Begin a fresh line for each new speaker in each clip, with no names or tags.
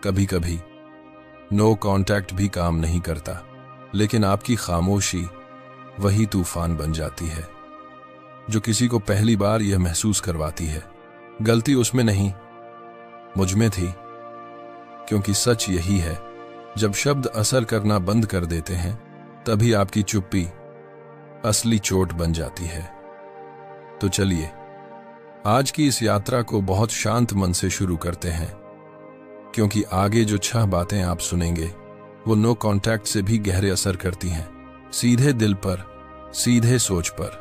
कभी कभी no contact भी काम नहीं करता, लेकिन आपकी खामोशी वही तूफान बन जाती है जो किसी को पहली बार यह महसूस करवाती है, गलती उसमें नहीं, मुझ में थी। क्योंकि सच यही है, जब शब्द असर करना बंद कर देते हैं, तभी आपकी चुप्पी असली चोट बन जाती है। तो चलिए आज की इस यात्रा को बहुत शांत मन से शुरू करते हैं, क्योंकि आगे जो 6 बातें आप सुनेंगे वो नो कांटेक्ट से भी गहरे असर करती हैं, सीधे दिल पर, सीधे सोच पर।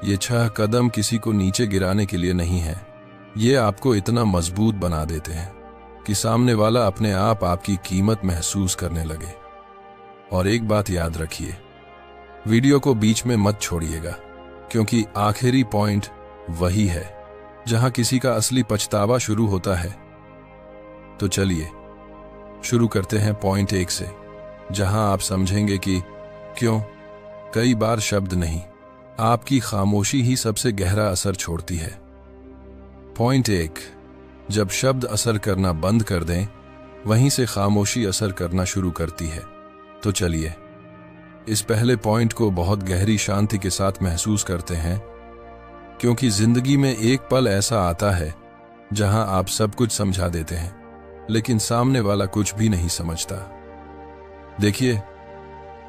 ये 6 कदम किसी को नीचे गिराने के लिए नहीं है, ये आपको इतना मजबूत बना देते हैं कि सामने वाला अपने आप आपकी कीमत महसूस करने लगे। और एक बात याद रखिए, वीडियो को बीच में मत छोड़िएगा, क्योंकि आखिरी पॉइंट वही है जहां किसी का असली पछतावा शुरू होता है। तो चलिए शुरू करते हैं पॉइंट 1 से, जहां आप समझेंगे कि क्यों कई बार शब्द नहीं, आपकी खामोशी ही सबसे गहरा असर छोड़ती है। पॉइंट 1, जब शब्द असर करना बंद कर दें, वहीं से खामोशी असर करना शुरू करती है। तो चलिए इस पहले पॉइंट को बहुत गहरी शांति के साथ महसूस करते हैं, क्योंकि जिंदगी में एक पल ऐसा आता है जहां आप सब कुछ समझा देते हैं, लेकिन सामने वाला कुछ भी नहीं समझता। देखिए,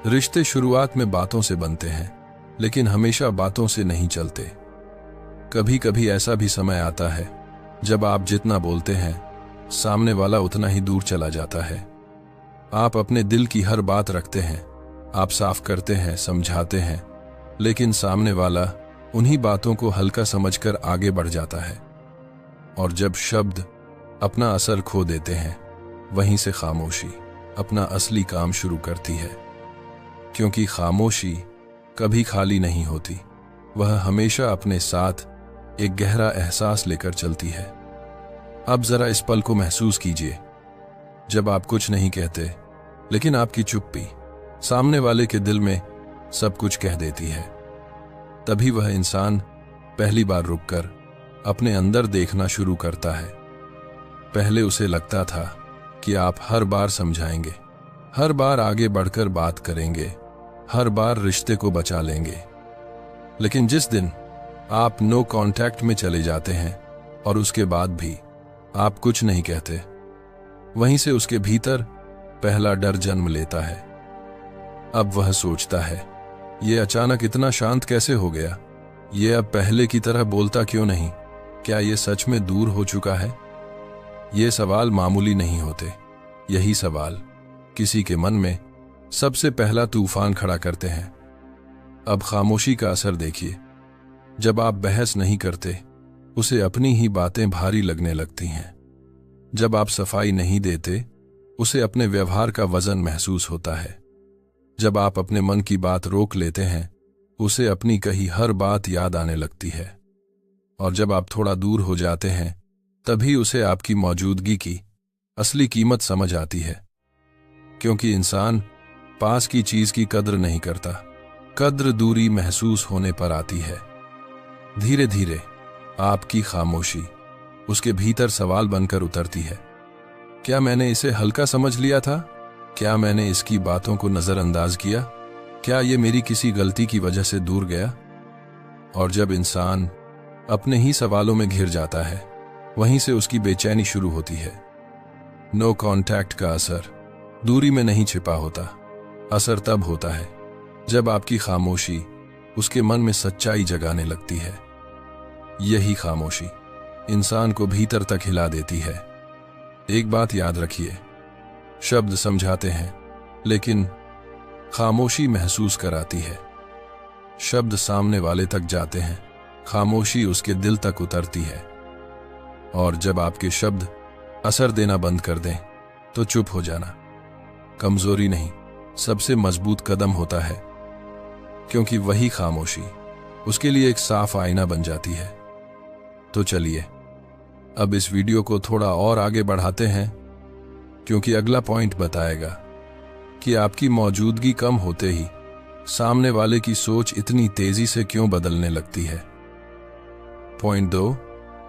रिश्ते शुरुआत में बातों से बनते हैं, लेकिन हमेशा बातों से नहीं चलते। कभी कभी ऐसा भी समय आता है जब आप जितना बोलते हैं, सामने वाला उतना ही दूर चला जाता है। आप अपने दिल की हर बात रखते हैं, आप साफ करते हैं, समझाते हैं, लेकिन सामने वाला उन्हीं बातों को हल्का समझकर आगे बढ़ जाता है। और जब शब्द अपना असर खो देते हैं, वहीं से खामोशी अपना असली काम शुरू करती है। क्योंकि खामोशी कभी खाली नहीं होती, वह हमेशा अपने साथ एक गहरा एहसास लेकर चलती है। अब जरा इस पल को महसूस कीजिए, जब आप कुछ नहीं कहते, लेकिन आपकी चुप्पी सामने वाले के दिल में सब कुछ कह देती है। तभी वह इंसान पहली बार रुककर अपने अंदर देखना शुरू करता है। पहले उसे लगता था कि आप हर बार समझाएंगे, हर बार आगे बढ़कर बात करेंगे, हर बार रिश्ते को बचा लेंगे। लेकिन जिस दिन आप नो कांटेक्ट में चले जाते हैं और उसके बाद भी आप कुछ नहीं कहते, वहीं से उसके भीतर पहला डर जन्म लेता है। अब वह सोचता है, ये अचानक इतना शांत कैसे हो गया? ये अब पहले की तरह बोलता क्यों नहीं? क्या ये सच में दूर हो चुका है? ये सवाल मामूली नहीं होते। यही सवाल किसी के मन में सबसे पहला तूफान खड़ा करते हैं। अब खामोशी का असर देखिए। जब आप बहस नहीं करते, उसे अपनी ही बातें भारी लगने लगती हैं। जब आप सफाई नहीं देते, उसे अपने व्यवहार का वजन महसूस होता है। जब आप अपने मन की बात रोक लेते हैं, उसे अपनी कही हर बात याद आने लगती है। और जब आप थोड़ा दूर हो जाते हैं, तभी उसे आपकी मौजूदगी की असली कीमत समझ आती है। क्योंकि इंसान पास की चीज की कद्र नहीं करता, कद्र दूरी महसूस होने पर आती है। धीरे धीरे आपकी खामोशी उसके भीतर सवाल बनकर उतरती है। क्या मैंने इसे हल्का समझ लिया था? क्या मैंने इसकी बातों को नजरअंदाज किया? क्या ये मेरी किसी गलती की वजह से दूर गया? और जब इंसान अपने ही सवालों में घिर जाता है, वहीं से उसकी बेचैनी शुरू होती है। नो कांटेक्ट का असर दूरी में नहीं छिपा होता। असर तब होता है जब आपकी खामोशी उसके मन में सच्चाई जगाने लगती है। यही खामोशी इंसान को भीतर तक हिला देती है। एक बात याद रखिए, शब्द समझाते हैं, लेकिन खामोशी महसूस कराती है। शब्द सामने वाले तक जाते हैं, खामोशी उसके दिल तक उतरती है। और जब आपके शब्द असर देना बंद कर दें, तो चुप हो जाना कमजोरी नहीं, सबसे मजबूत कदम होता है। क्योंकि वही खामोशी उसके लिए एक साफ आईना बन जाती है। तो चलिए अब इस वीडियो को थोड़ा और आगे बढ़ाते हैं, क्योंकि अगला पॉइंट बताएगा कि आपकी मौजूदगी कम होते ही सामने वाले की सोच इतनी तेजी से क्यों बदलने लगती है। पॉइंट 2,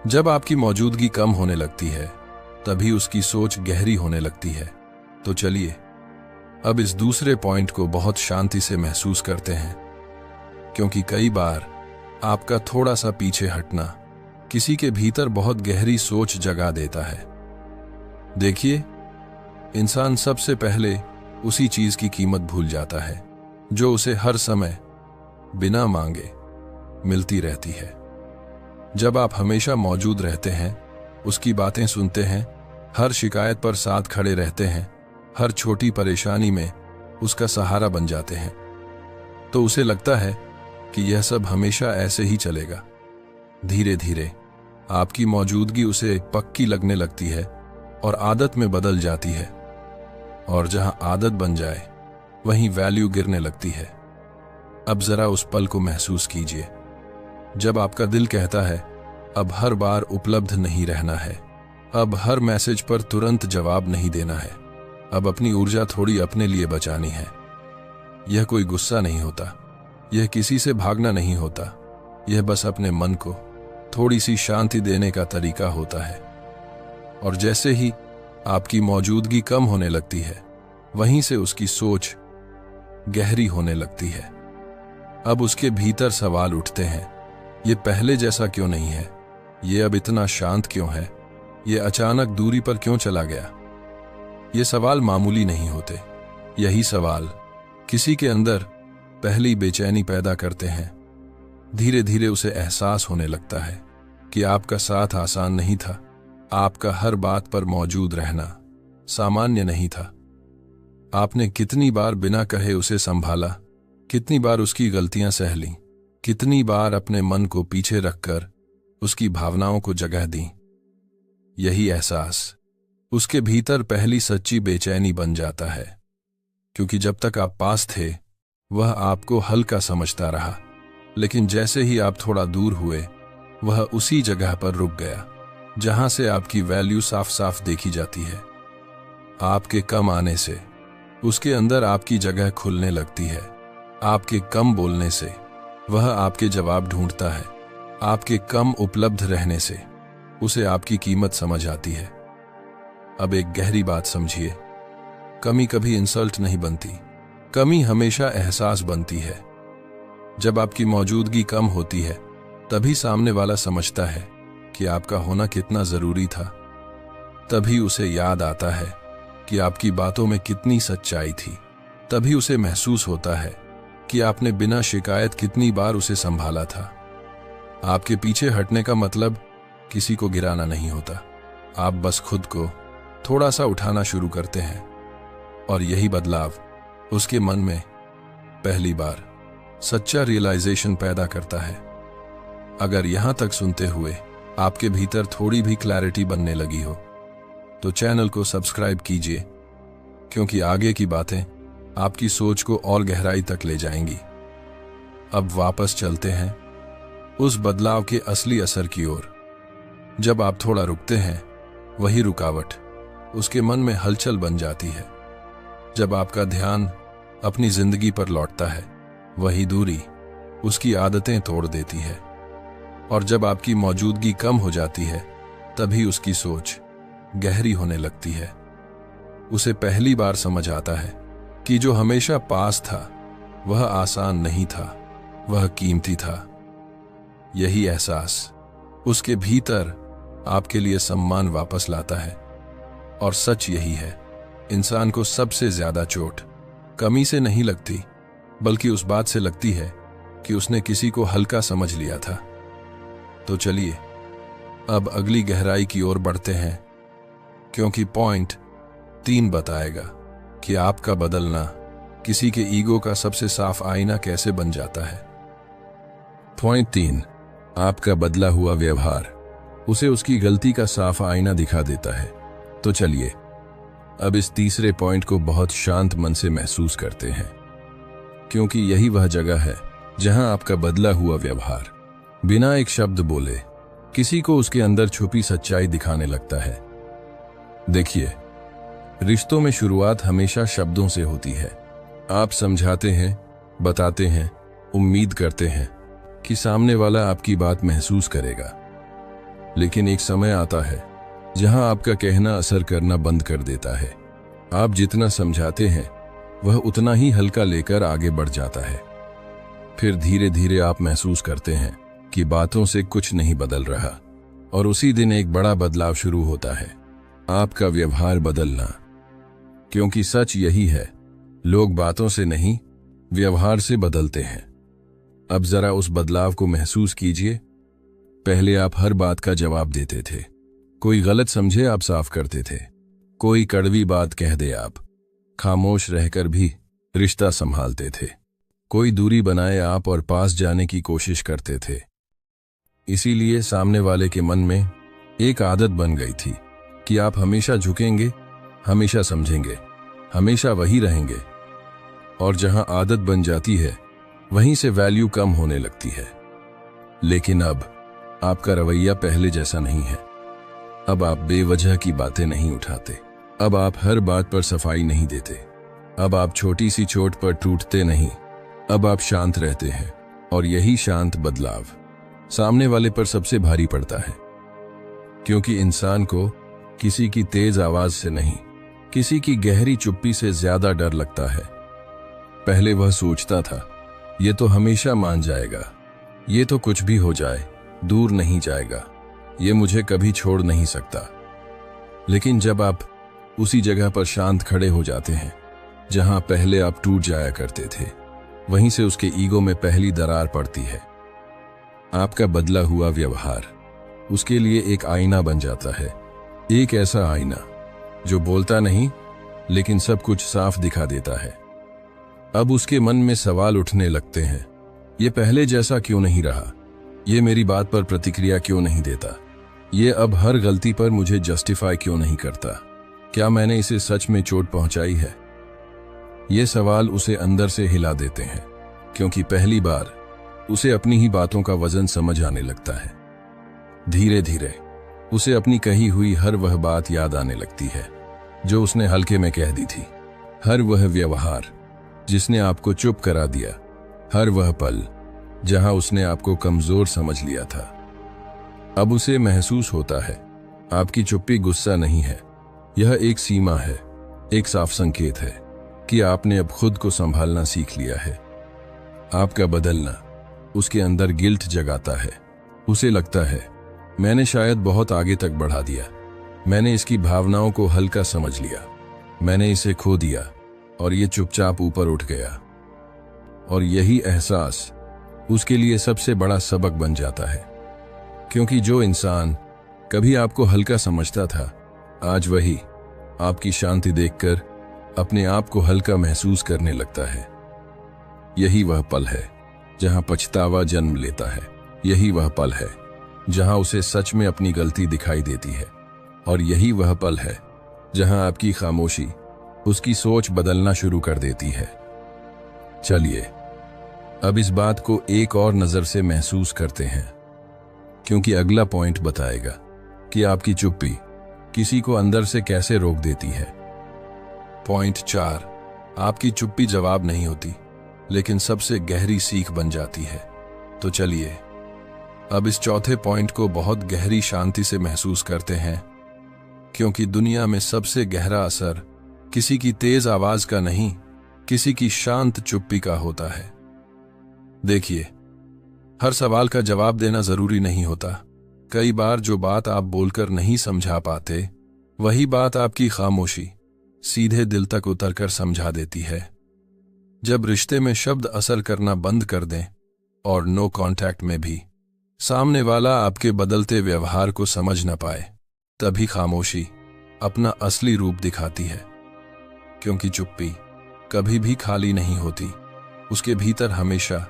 जब आपकी मौजूदगी कम होने लगती है, तभी उसकी सोच गहरी होने लगती है। तो चलिए अब इस दूसरे पॉइंट को बहुत शांति से महसूस करते हैं, क्योंकि कई बार आपका थोड़ा सा पीछे हटना किसी के भीतर बहुत गहरी सोच जगा देता है। देखिए, इंसान सबसे पहले उसी चीज की कीमत भूल जाता है जो उसे हर समय बिना मांगे मिलती रहती है। जब आप हमेशा मौजूद रहते हैं, उसकी बातें सुनते हैं, हर शिकायत पर साथ खड़े रहते हैं, हर छोटी परेशानी में उसका सहारा बन जाते हैं, तो उसे लगता है कि यह सब हमेशा ऐसे ही चलेगा। धीरे धीरे आपकी मौजूदगी उसे पक्की लगने लगती है और आदत में बदल जाती है, और जहां आदत बन जाए वहीं वैल्यू गिरने लगती है। अब जरा उस पल को महसूस कीजिए जब आपका दिल कहता है अब हर बार उपलब्ध नहीं रहना है, अब हर मैसेज पर तुरंत जवाब नहीं देना है, अब अपनी ऊर्जा थोड़ी अपने लिए बचानी है। यह कोई गुस्सा नहीं होता, यह किसी से भागना नहीं होता, यह बस अपने मन को थोड़ी सी शांति देने का तरीका होता है। और जैसे ही आपकी मौजूदगी कम होने लगती है, वहीं से उसकी सोच गहरी होने लगती है। अब उसके भीतर सवाल उठते हैं, ये पहले जैसा क्यों नहीं है, ये अब इतना शांत क्यों है, ये अचानक दूरी पर क्यों चला गया। ये सवाल मामूली नहीं होते, यही सवाल किसी के अंदर पहली बेचैनी पैदा करते हैं। धीरे धीरे उसे एहसास होने लगता है कि आपका साथ आसान नहीं था, आपका हर बात पर मौजूद रहना सामान्य नहीं था। आपने कितनी बार बिना कहे उसे संभाला, कितनी बार उसकी गलतियां सह लीं, कितनी बार अपने मन को पीछे रखकर उसकी भावनाओं को जगह दी। यही एहसास उसके भीतर पहली सच्ची बेचैनी बन जाता है, क्योंकि जब तक आप पास थे वह आपको हल्का समझता रहा, लेकिन जैसे ही आप थोड़ा दूर हुए वह उसी जगह पर रुक गया जहां से आपकी वैल्यू साफ साफ देखी जाती है। आपके कम आने से उसके अंदर आपकी जगह खुलने लगती है, आपके कम बोलने से वह आपके जवाब ढूंढता है, आपके कम उपलब्ध रहने से उसे आपकी कीमत समझ आती है। अब एक गहरी बात समझिए, कमी कभी इंसल्ट नहीं बनती, कमी हमेशा एहसास बनती है। जब आपकी मौजूदगी कम होती है तभी सामने वाला समझता है कि आपका होना कितना जरूरी था, तभी उसे याद आता है कि आपकी बातों में कितनी सच्चाई थी, तभी उसे महसूस होता है कि आपने बिना शिकायत कितनी बार उसे संभाला था। आपके पीछे हटने का मतलब किसी को गिराना नहीं होता, आप बस खुद को थोड़ा सा उठाना शुरू करते हैं, और यही बदलाव उसके मन में पहली बार सच्चा रियलाइजेशन पैदा करता है। अगर यहां तक सुनते हुए आपके भीतर थोड़ी भी क्लैरिटी बनने लगी हो तो चैनल को सब्सक्राइब कीजिए, क्योंकि आगे की बातें आपकी सोच को और गहराई तक ले जाएंगी। अब वापस चलते हैं उस बदलाव के असली असर की ओर। जब आप थोड़ा रुकते हैं, वही रुकावट उसके मन में हलचल बन जाती है। जब आपका ध्यान अपनी जिंदगी पर लौटता है, वही दूरी उसकी आदतें तोड़ देती है। और जब आपकी मौजूदगी कम हो जाती है, तभी उसकी सोच गहरी होने लगती है। उसे पहली बार समझ आता है कि जो हमेशा पास था वह आसान नहीं था, वह कीमती था। यही एहसास उसके भीतर आपके लिए सम्मान वापस लाता है। और सच यही है, इंसान को सबसे ज्यादा चोट कमी से नहीं लगती, बल्कि उस बात से लगती है कि उसने किसी को हल्का समझ लिया था। तो चलिए अब अगली गहराई की ओर बढ़ते हैं, क्योंकि पॉइंट 3 बताएगा कि आपका बदलना किसी के ईगो का सबसे साफ आईना कैसे बन जाता है। पॉइंट 3, आपका बदला हुआ व्यवहार उसे उसकी गलती का साफ आईना दिखा देता है। तो चलिए अब इस तीसरे पॉइंट को बहुत शांत मन से महसूस करते हैं, क्योंकि यही वह जगह है जहां आपका बदला हुआ व्यवहार बिना एक शब्द बोले किसी को उसके अंदर छुपी सच्चाई दिखाने लगता है। देखिए, रिश्तों में शुरुआत हमेशा शब्दों से होती है। आप समझाते हैं, बताते हैं, उम्मीद करते हैं कि सामने वाला आपकी बात महसूस करेगा। लेकिन एक समय आता है जहां आपका कहना असर करना बंद कर देता है। आप जितना समझाते हैं वह उतना ही हल्का लेकर आगे बढ़ जाता है। फिर धीरे धीरे आप महसूस करते हैं कि बातों से कुछ नहीं बदल रहा, और उसी दिन एक बड़ा बदलाव शुरू होता है, आपका व्यवहार बदलना। क्योंकि सच यही है, लोग बातों से नहीं व्यवहार से बदलते हैं। अब जरा उस बदलाव को महसूस कीजिए। पहले आप हर बात का जवाब देते थे, कोई गलत समझे आप साफ करते थे, कोई कड़वी बात कह दे आप खामोश रहकर भी रिश्ता संभालते थे, कोई दूरी बनाए आप और पास जाने की कोशिश करते थे। इसीलिए सामने वाले के मन में एक आदत बन गई थी कि आप हमेशा झुकेंगे, हमेशा समझेंगे, हमेशा वही रहेंगे। और जहां आदत बन जाती है वहीं से वैल्यू कम होने लगती है। लेकिन अब आपका रवैया पहले जैसा नहीं है। अब आप बेवजह की बातें नहीं उठाते, अब आप हर बात पर सफाई नहीं देते, अब आप छोटी सी चोट पर टूटते नहीं, अब आप शांत रहते हैं। और यही शांत बदलाव सामने वाले पर सबसे भारी पड़ता है, क्योंकि इंसान को किसी की तेज आवाज से नहीं, किसी की गहरी चुप्पी से ज्यादा डर लगता है। पहले वह सोचता था, ये तो हमेशा मान जाएगा, ये तो कुछ भी हो जाए दूर नहीं जाएगा, ये मुझे कभी छोड़ नहीं सकता। लेकिन जब आप उसी जगह पर शांत खड़े हो जाते हैं जहां पहले आप टूट जाया करते थे, वहीं से उसके ईगो में पहली दरार पड़ती है। आपका बदला हुआ व्यवहार उसके लिए एक आईना बन जाता है, एक ऐसा आईना जो बोलता नहीं लेकिन सब कुछ साफ दिखा देता है। अब उसके मन में सवाल उठने लगते हैं, ये पहले जैसा क्यों नहीं रहा, ये मेरी बात पर प्रतिक्रिया क्यों नहीं देता, ये अब हर गलती पर मुझे जस्टिफाई क्यों नहीं करता, क्या मैंने इसे सच में चोट पहुंचाई है। ये सवाल उसे अंदर से हिला देते हैं, क्योंकि पहली बार उसे अपनी ही बातों का वजन समझ आने लगता है। धीरे धीरे उसे अपनी कही हुई हर वह बात याद आने लगती है जो उसने हल्के में कह दी थी, हर वह व्यवहार जिसने आपको चुप करा दिया, हर वह पल जहां उसने आपको कमजोर समझ लिया था। अब उसे महसूस होता है, आपकी चुप्पी गुस्सा नहीं है, यह एक सीमा है, एक साफ संकेत है कि आपने अब खुद को संभालना सीख लिया है। आपका बदलना उसके अंदर गिल्ट जगाता है। उसे लगता है, मैंने शायद बहुत आगे तक बढ़ा दिया, मैंने इसकी भावनाओं को हल्का समझ लिया, मैंने इसे खो दिया और ये चुपचाप ऊपर उठ गया। और यही एहसास उसके लिए सबसे बड़ा सबक बन जाता है, क्योंकि जो इंसान कभी आपको हल्का समझता था, आज वही आपकी शांति देखकर अपने आप को हल्का महसूस करने लगता है। यही वह पल है जहां पछतावा जन्म लेता है, यही वह पल है जहां उसे सच में अपनी गलती दिखाई देती है, और यही वह पल है जहां आपकी खामोशी उसकी सोच बदलना शुरू कर देती है। चलिए अब इस बात को एक और नजर से महसूस करते हैं, क्योंकि अगला पॉइंट बताएगा कि आपकी चुप्पी किसी को अंदर से कैसे रोक देती है। पॉइंट 4, आपकी चुप्पी जवाब नहीं होती लेकिन सबसे गहरी सीख बन जाती है। तो चलिए अब इस चौथे पॉइंट को बहुत गहरी शांति से महसूस करते हैं, क्योंकि दुनिया में सबसे गहरा असर किसी की तेज आवाज का नहीं, किसी की शांत चुप्पी का होता है। देखिए, हर सवाल का जवाब देना जरूरी नहीं होता। कई बार जो बात आप बोलकर नहीं समझा पाते, वही बात आपकी खामोशी सीधे दिल तक उतरकर समझा देती है। जब रिश्ते में शब्द असर करना बंद कर दें और नो कांटेक्ट में भी सामने वाला आपके बदलते व्यवहार को समझ न पाए, तभी खामोशी अपना असली रूप दिखाती है। क्योंकि चुप्पी कभी भी खाली नहीं होती, उसके भीतर हमेशा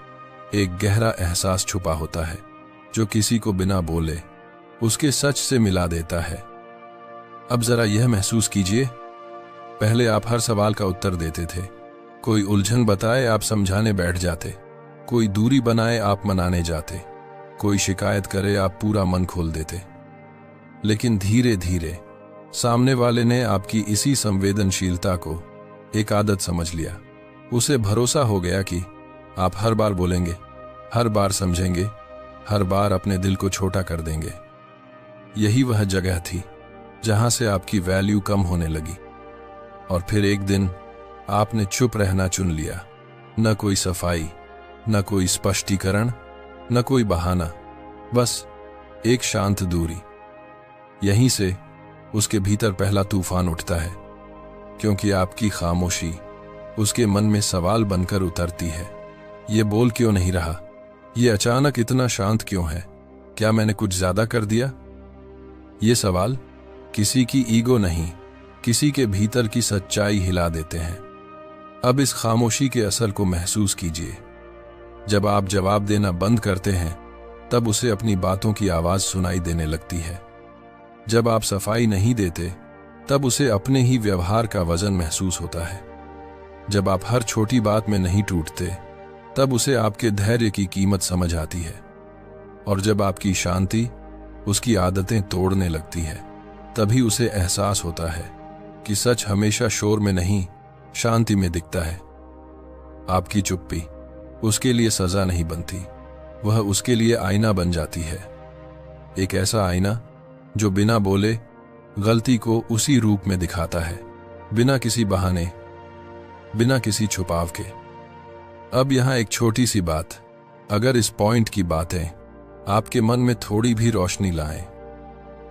एक गहरा एहसास छुपा होता है जो किसी को बिना बोले उसके सच से मिला देता है। अब जरा यह महसूस कीजिए, पहले आप हर सवाल का उत्तर देते थे, कोई उलझन बताए आप समझाने बैठ जाते, कोई दूरी बनाए आप मनाने जाते, कोई शिकायत करे आप पूरा मन खोल देते। लेकिन धीरे धीरे सामने वाले ने आपकी इसी संवेदनशीलता को एक आदत समझ लिया। उसे भरोसा हो गया कि आप हर बार बोलेंगे, हर बार समझेंगे, हर बार अपने दिल को छोटा कर देंगे। यही वह जगह थी जहां से आपकी वैल्यू कम होने लगी। और फिर एक दिन आपने चुप रहना चुन लिया। न कोई सफाई, न कोई स्पष्टीकरण, न कोई बहाना, बस एक शांत दूरी। यहीं से उसके भीतर पहला तूफान उठता है, क्योंकि आपकी खामोशी उसके मन में सवाल बनकर उतरती है। ये बोल क्यों नहीं रहा? ये अचानक इतना शांत क्यों है? क्या मैंने कुछ ज्यादा कर दिया? ये सवाल किसी की ईगो नहीं, किसी के भीतर की सच्चाई हिला देते हैं। अब इस खामोशी के असर को महसूस कीजिए। जब आप जवाब देना बंद करते हैं, तब उसे अपनी बातों की आवाज सुनाई देने लगती है। जब आप सफाई नहीं देते, तब उसे अपने ही व्यवहार का वजन महसूस होता है। जब आप हर छोटी बात में नहीं टूटते, तब उसे आपके धैर्य की कीमत समझ आती है। और जब आपकी शांति उसकी आदतें तोड़ने लगती है, तभी उसे एहसास होता है कि सच हमेशा शोर में नहीं, शांति में दिखता है। आपकी चुप्पी उसके लिए सजा नहीं बनती, वह उसके लिए आईना बन जाती है। एक ऐसा आईना जो बिना बोले गलती को उसी रूप में दिखाता है, बिना किसी बहाने, बिना किसी छुपाव के। अब यहां एक छोटी सी बात, अगर इस पॉइंट की बातें आपके मन में थोड़ी भी रोशनी लाएं,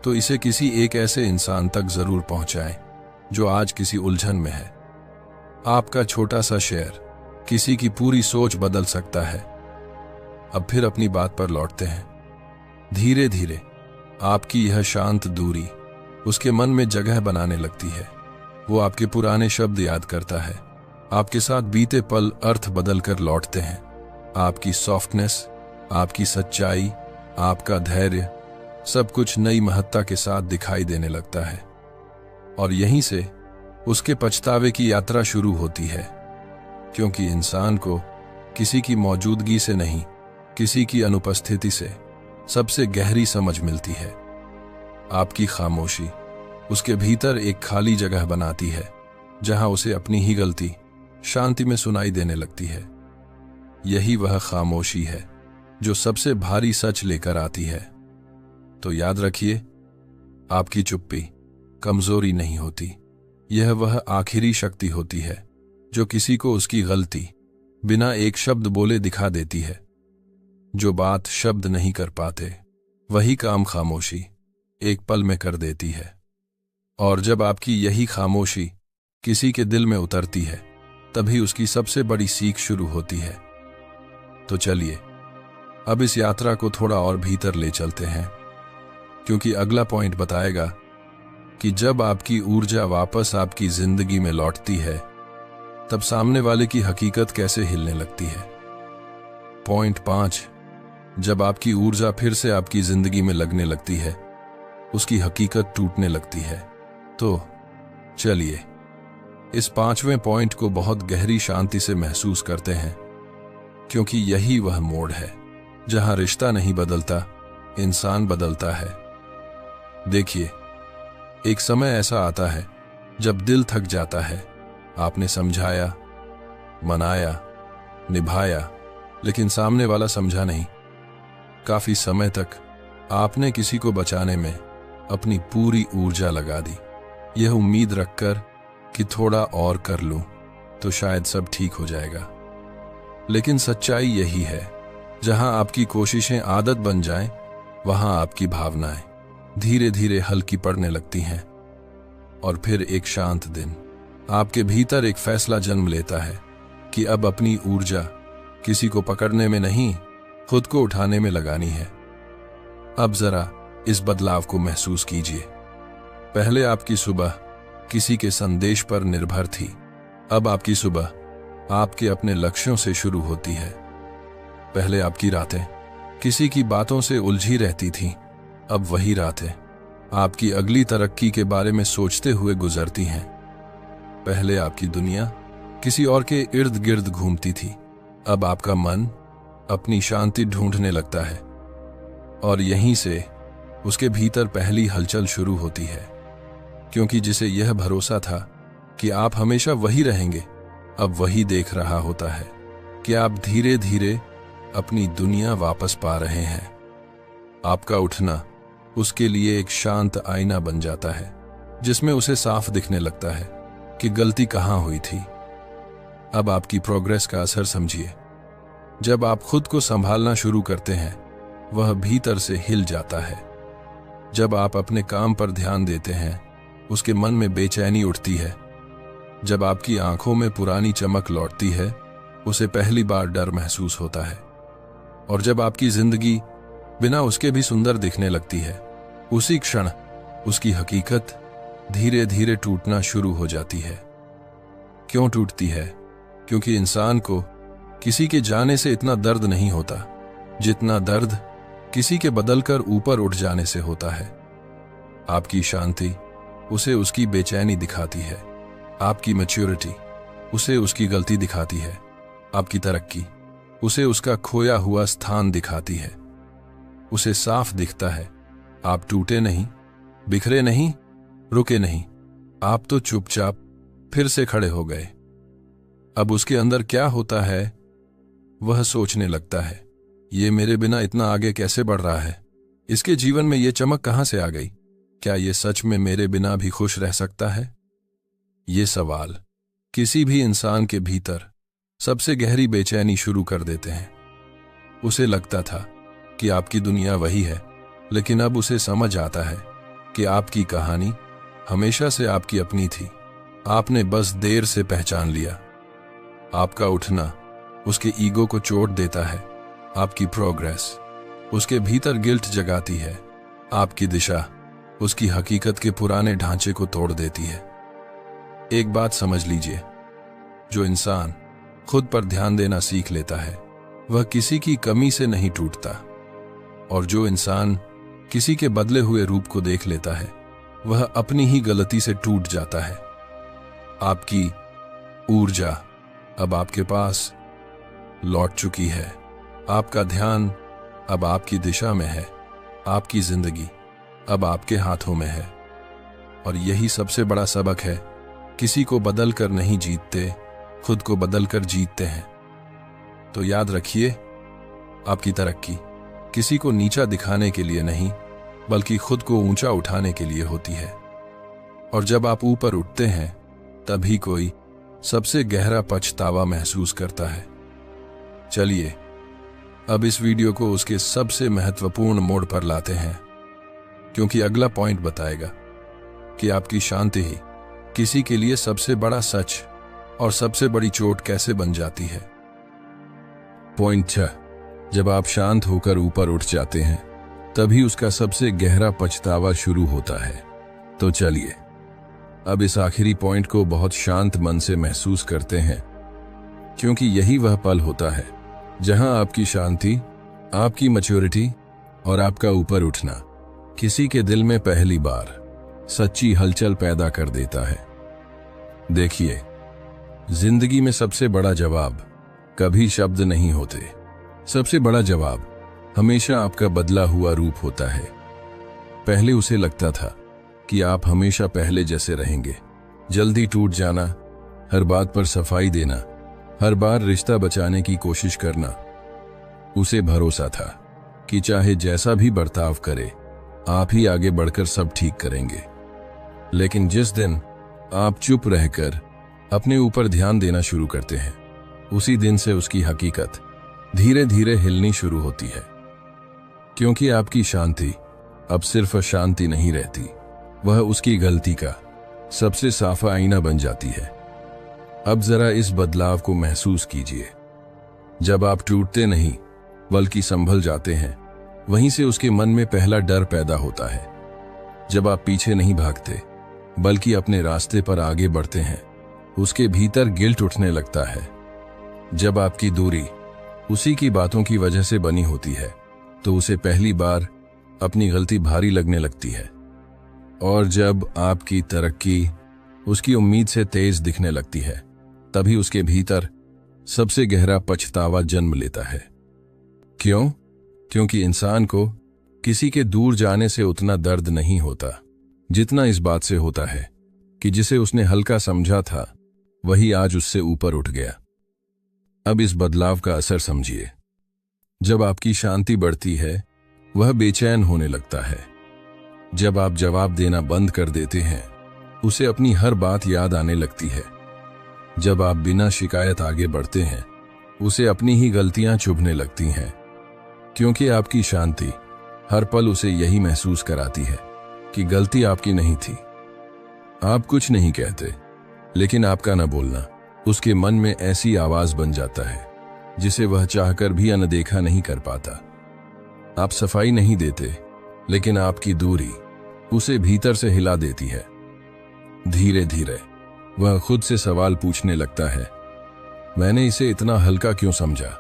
तो इसे किसी एक ऐसे इंसान तक जरूर पहुंचाएं जो आज किसी उलझन में है। आपका छोटा सा शेयर किसी की पूरी सोच बदल सकता है। अब फिर अपनी बात पर लौटते हैं। धीरे धीरे आपकी यह शांत दूरी उसके मन में जगह बनाने लगती है। वो आपके पुराने शब्द याद करता है, आपके साथ बीते पल अर्थ बदलकर लौटते हैं। आपकी सॉफ्टनेस, आपकी सच्चाई, आपका धैर्य, सब कुछ नई महत्ता के साथ दिखाई देने लगता है। और यहीं से उसके पछतावे की यात्रा शुरू होती है, क्योंकि इंसान को किसी की मौजूदगी से नहीं, किसी की अनुपस्थिति से सबसे गहरी समझ मिलती है। आपकी खामोशी उसके भीतर एक खाली जगह बनाती है, जहां उसे अपनी ही गलती शांति में सुनाई देने लगती है। यही वह खामोशी है जो सबसे भारी सच लेकर आती है। तो याद रखिए, आपकी चुप्पी कमजोरी नहीं होती, यह वह आखिरी शक्ति होती है जो किसी को उसकी गलती बिना एक शब्द बोले दिखा देती है। जो बात शब्द नहीं कर पाते, वही काम खामोशी एक पल में कर देती है। और जब आपकी यही खामोशी किसी के दिल में उतरती है, तभी उसकी सबसे बड़ी सीख शुरू होती है। तो चलिए अब इस यात्रा को थोड़ा और भीतर ले चलते हैं, क्योंकि अगला पॉइंट बताएगा कि जब आपकी ऊर्जा वापस आपकी जिंदगी में लौटती है, तब सामने वाले की हकीकत कैसे हिलने लगती है। पॉइंट 5, जब आपकी ऊर्जा फिर से आपकी जिंदगी में लगने लगती है, उसकी हकीकत टूटने लगती है। तो चलिए इस 5वें पॉइंट को बहुत गहरी शांति से महसूस करते हैं, क्योंकि यही वह मोड़ है जहां रिश्ता नहीं बदलता, इंसान बदलता है। देखिए, एक समय ऐसा आता है जब दिल थक जाता है। आपने समझाया, मनाया, निभाया, लेकिन सामने वाला समझा नहीं। काफी समय तक आपने किसी को बचाने में अपनी पूरी ऊर्जा लगा दी, यह उम्मीद रखकर कि थोड़ा और कर लूं तो शायद सब ठीक हो जाएगा। लेकिन सच्चाई यही है, जहां आपकी कोशिशें आदत बन जाएं, वहां आपकी भावनाएं धीरे धीरे हल्की पड़ने लगती हैं। और फिर एक शांत दिन आपके भीतर एक फैसला जन्म लेता है कि अब अपनी ऊर्जा किसी को पकड़ने में नहीं, खुद को उठाने में लगानी है। अब जरा इस बदलाव को महसूस कीजिए। पहले आपकी सुबह किसी के संदेश पर निर्भर थी, अब आपकी सुबह आपके अपने लक्ष्यों से शुरू होती है। पहले आपकी रातें किसी की बातों से उलझी रहती थीं, अब वही रातें आपकी अगली तरक्की के बारे में सोचते हुए गुजरती हैं। पहले आपकी दुनिया किसी और के इर्द गिर्द घूमती थी, अब आपका मन अपनी शांति ढूंढने लगता है। और यहीं से उसके भीतर पहली हलचल शुरू होती है, क्योंकि जिसे यह भरोसा था कि आप हमेशा वही रहेंगे, अब वही देख रहा होता है कि आप धीरे धीरे अपनी दुनिया वापस पा रहे हैं। आपका उठना उसके लिए एक शांत आईना बन जाता है, जिसमें उसे साफ दिखने लगता है कि गलती कहाँ हुई थी। अब आपकी प्रोग्रेस का असर समझिए। जब आप खुद को संभालना शुरू करते हैं, वह भीतर से हिल जाता है। जब आप अपने काम पर ध्यान देते हैं, उसके मन में बेचैनी उठती है। जब आपकी आंखों में पुरानी चमक लौटती है, उसे पहली बार डर महसूस होता है। और जब आपकी जिंदगी बिना उसके भी सुंदर दिखने लगती है, उसी क्षण उसकी हकीकत धीरे धीरे टूटना शुरू हो जाती है। क्यों टूटती है? क्योंकि इंसान को किसी के जाने से इतना दर्द नहीं होता जितना दर्द किसी के बदलकर ऊपर उठ जाने से होता है। आपकी शांति उसे उसकी बेचैनी दिखाती है। आपकी मैच्योरिटी उसे उसकी गलती दिखाती है। आपकी तरक्की उसे उसका खोया हुआ स्थान दिखाती है। उसे साफ दिखता है, आप टूटे नहीं, बिखरे नहीं, रुके नहीं, आप तो चुपचाप फिर से खड़े हो गए। अब उसके अंदर क्या होता है? वह सोचने लगता है, ये मेरे बिना इतना आगे कैसे बढ़ रहा है? इसके जीवन में ये चमक कहां से आ गई? क्या ये सच में मेरे बिना भी खुश रह सकता है? ये सवाल किसी भी इंसान के भीतर सबसे गहरी बेचैनी शुरू कर देते हैं। उसे लगता था कि आपकी दुनिया वही है, लेकिन अब उसे समझ आता है कि आपकी कहानी हमेशा से आपकी अपनी थी। आपने बस देर से पहचान लिया। आपका उठना उसके ईगो को चोट देता है। आपकी प्रोग्रेस उसके भीतर गिल्ट जगाती है। आपकी दिशा उसकी हकीकत के पुराने ढांचे को तोड़ देती है। एक बात समझ लीजिए, जो इंसान खुद पर ध्यान देना सीख लेता है, वह किसी की कमी से नहीं टूटता। और जो इंसान किसी के बदले हुए रूप को देख लेता है, वह अपनी ही गलती से टूट जाता है। आपकी ऊर्जा अब आपके पास लौट चुकी है। आपका ध्यान अब आपकी दिशा में है। आपकी जिंदगी अब आपके हाथों में है। और यही सबसे बड़ा सबक है, किसी को बदल कर नहीं जीतते, खुद को बदल कर जीतते हैं। तो याद रखिए, आपकी तरक्की किसी को नीचा दिखाने के लिए नहीं, बल्कि खुद को ऊंचा उठाने के लिए होती है। और जब आप ऊपर उठते हैं, तभी कोई सबसे गहरा पछतावा महसूस करता है। चलिए अब इस वीडियो को उसके सबसे महत्वपूर्ण मोड़ पर लाते हैं, क्योंकि अगला पॉइंट बताएगा कि आपकी शांति ही किसी के लिए सबसे बड़ा सच और सबसे बड़ी चोट कैसे बन जाती है। पॉइंट 6, जब आप शांत होकर ऊपर उठ जाते हैं, तभी उसका सबसे गहरा पछतावा शुरू होता है। तो चलिए अब इस आखिरी पॉइंट को बहुत शांत मन से महसूस करते हैं, क्योंकि यही वह पल होता है जहां आपकी शांति, आपकी मैच्योरिटी और आपका ऊपर उठना किसी के दिल में पहली बार सच्ची हलचल पैदा कर देता है। देखिए, जिंदगी में सबसे बड़ा जवाब कभी शब्द नहीं होते। सबसे बड़ा जवाब हमेशा आपका बदला हुआ रूप होता है। पहले उसे लगता था कि आप हमेशा पहले जैसे रहेंगे, जल्दी टूट जाना, हर बात पर सफाई देना, हर बार रिश्ता बचाने की कोशिश करना। उसे भरोसा था कि चाहे जैसा भी बर्ताव करे, आप ही आगे बढ़कर सब ठीक करेंगे। लेकिन जिस दिन आप चुप रहकर अपने ऊपर ध्यान देना शुरू करते हैं, उसी दिन से उसकी हकीकत धीरे धीरे हिलनी शुरू होती है। क्योंकि आपकी शांति अब सिर्फ अशांति नहीं रहती, वह उसकी गलती का सबसे साफ आईना बन जाती है। अब जरा इस बदलाव को महसूस कीजिए। जब आप टूटते नहीं बल्कि संभल जाते हैं, वहीं से उसके मन में पहला डर पैदा होता है। जब आप पीछे नहीं भागते बल्कि अपने रास्ते पर आगे बढ़ते हैं, उसके भीतर गिल्ट उठने लगता है। जब आपकी दूरी उसी की बातों की वजह से बनी होती है, तो उसे पहली बार अपनी गलती भारी लगने लगती है। और जब आपकी तरक्की उसकी उम्मीद से तेज दिखने लगती है, तभी उसके भीतर सबसे गहरा पछतावा जन्म लेता है। क्यों? क्योंकि इंसान को किसी के दूर जाने से उतना दर्द नहीं होता जितना इस बात से होता है कि जिसे उसने हल्का समझा था, वही आज उससे ऊपर उठ गया। अब इस बदलाव का असर समझिए। जब आपकी शांति बढ़ती है, वह बेचैन होने लगता है। जब आप जवाब देना बंद कर देते हैं, उसे अपनी हर बात याद आने लगती है। जब आप बिना शिकायत आगे बढ़ते हैं, उसे अपनी ही गलतियां चुभने लगती हैं, क्योंकि आपकी शांति हर पल उसे यही महसूस कराती है कि गलती आपकी नहीं थी। आप कुछ नहीं कहते, लेकिन आपका न बोलना उसके मन में ऐसी आवाज बन जाता है जिसे वह चाहकर भी अनदेखा नहीं कर पाता। आप सफाई नहीं देते, लेकिन आपकी दूरी उसे भीतर से हिला देती है। धीरे धीरे वह खुद से सवाल पूछने लगता है, मैंने इसे इतना हल्का क्यों समझा?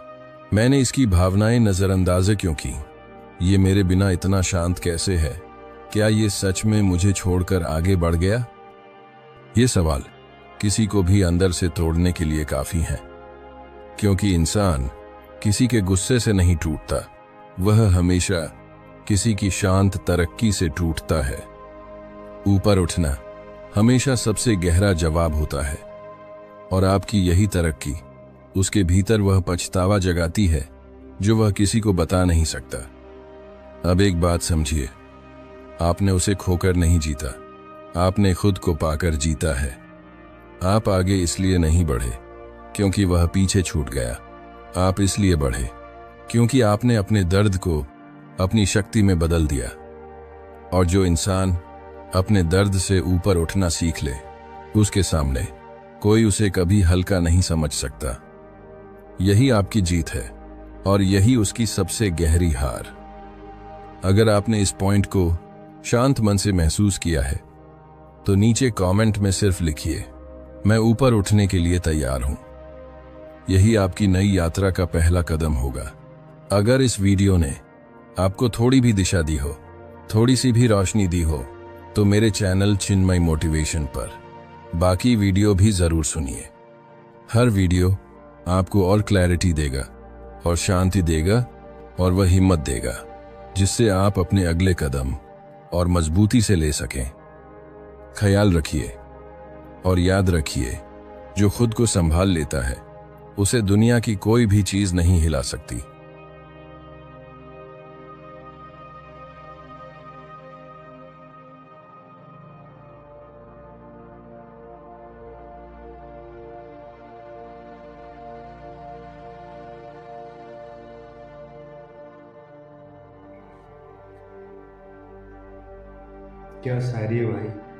मैंने इसकी भावनाएं नजरअंदाज क्यों की? ये मेरे बिना इतना शांत कैसे है? क्या ये सच में मुझे छोड़कर आगे बढ़ गया? ये सवाल किसी को भी अंदर से तोड़ने के लिए काफी हैं, क्योंकि इंसान किसी के गुस्से से नहीं टूटता, वह हमेशा किसी की शांत तरक्की से टूटता है। ऊपर उठना हमेशा सबसे गहरा जवाब होता है, और आपकी यही तरक्की उसके भीतर वह पछतावा जगाती है जो वह किसी को बता नहीं सकता। अब एक बात समझिए, आपने उसे खोकर नहीं जीता, आपने खुद को पाकर जीता है। आप आगे इसलिए नहीं बढ़े क्योंकि वह पीछे छूट गया, आप इसलिए बढ़े क्योंकि आपने अपने दर्द को अपनी शक्ति में बदल दिया। और जो इंसान अपने दर्द से ऊपर उठना सीख ले, उसके सामने कोई उसे कभी हल्का नहीं समझ सकता। यही आपकी जीत है, और यही उसकी सबसे गहरी हार। अगर आपने इस पॉइंट को शांत मन से महसूस किया है, तो नीचे कमेंट में सिर्फ लिखिए, मैं ऊपर उठने के लिए तैयार हूं। यही आपकी नई यात्रा का पहला कदम होगा। अगर इस वीडियो ने आपको थोड़ी भी दिशा दी हो, थोड़ी सी भी रोशनी दी हो, तो मेरे चैनल चिन्मय मोटिवेशन पर बाकी वीडियो भी जरूर सुनिए। हर वीडियो आपको और क्लैरिटी देगा, और शांति देगा, और वह हिम्मत देगा जिससे आप अपने अगले कदम और मजबूती से ले सकें। ख्याल रखिए, और याद रखिए, जो खुद को संभाल लेता है, उसे दुनिया की कोई भी चीज नहीं हिला सकती।
क्या शायरी है भाई।